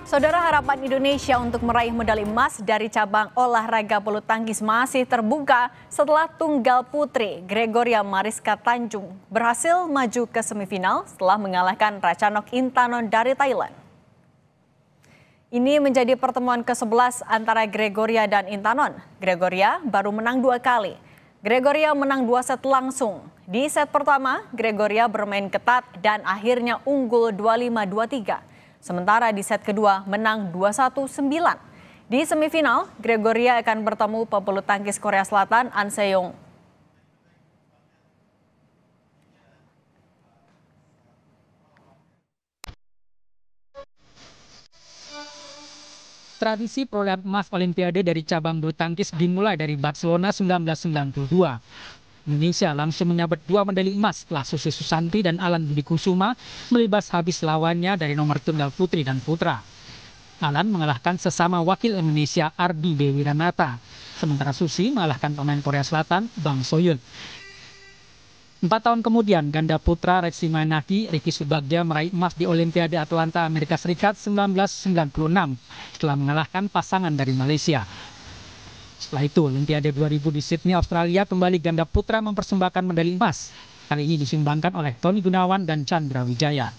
Saudara, harapan Indonesia untuk meraih medali emas dari cabang olahraga bulu tangkis masih terbuka setelah tunggal putri Gregoria Mariska Tanjung berhasil maju ke semifinal setelah mengalahkan Ratchanok Intanon dari Thailand. Ini menjadi pertemuan ke-11 antara Gregoria dan Intanon. Gregoria baru menang 2 kali. Gregoria menang 2 set langsung. Di set pertama, Gregoria bermain ketat dan akhirnya unggul 25-23. Sementara di set kedua menang 21-9. Di semifinal, Gregoria akan bertemu pebulu tangkis Korea Selatan An Se-young. Tradisi perolehan emas Olimpiade dari cabang bulu tangkis dimulai dari Barcelona 1992. Indonesia langsung menyabet 2 medali emas setelah Susi Susanti dan Alan Budi Kusuma melibas habis lawannya dari nomor tunggal putri dan putra. Alan mengalahkan sesama wakil Indonesia Ardi Dewi Ranata, sementara Susi mengalahkan pemain Korea Selatan Bang Soyun. 4 tahun kemudian, ganda putra Resi Mainaki Ricky Subagja meraih emas di Olimpiade Atlanta Amerika Serikat 1996 setelah mengalahkan pasangan dari Malaysia. Setelah itu, Olimpiade 2000 di Sydney, Australia, kembali ganda putra mempersembahkan medali emas. Kali ini disumbangkan oleh Tony Gunawan dan Chandra Wijaya.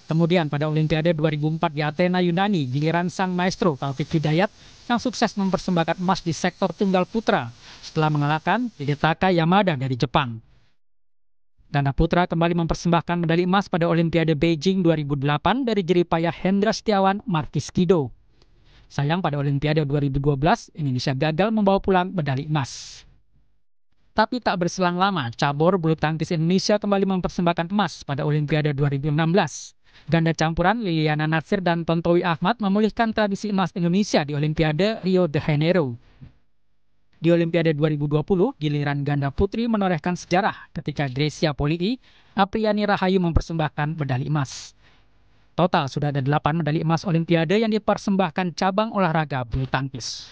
Kemudian pada Olimpiade 2004 di Athena, Yunani, giliran sang maestro Taufik Hidayat yang sukses mempersembahkan emas di sektor tunggal putra setelah mengalahkan Hidetaka Yamada dari Jepang. Ganda putra kembali mempersembahkan medali emas pada Olimpiade Beijing 2008 dari jeripayah Hendra Setiawan Markis Kido. Sayang pada Olimpiade 2012, Indonesia gagal membawa pulang medali emas. Tapi tak berselang lama, cabur bulu tangkis Indonesia kembali mempersembahkan emas pada Olimpiade 2016. Ganda campuran Liliana Natsir dan Tontowi Ahmad memulihkan tradisi emas Indonesia di Olimpiade Rio de Janeiro. Di Olimpiade 2020, giliran ganda putri menorehkan sejarah ketika Grecia Poli, Apriani Rahayu mempersembahkan medali emas. Total sudah ada 8 medali emas Olimpiade yang dipersembahkan cabang olahraga bulu tangkis.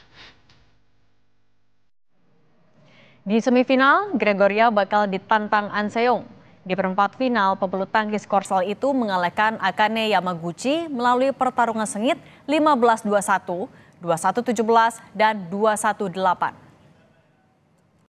Di semifinal, Gregoria bakal ditantang An Se-young. Di perempat final, pebulu tangkis Korsel itu mengalahkan Akane Yamaguchi melalui pertarungan sengit 15-21, 21-17, dan 21-8.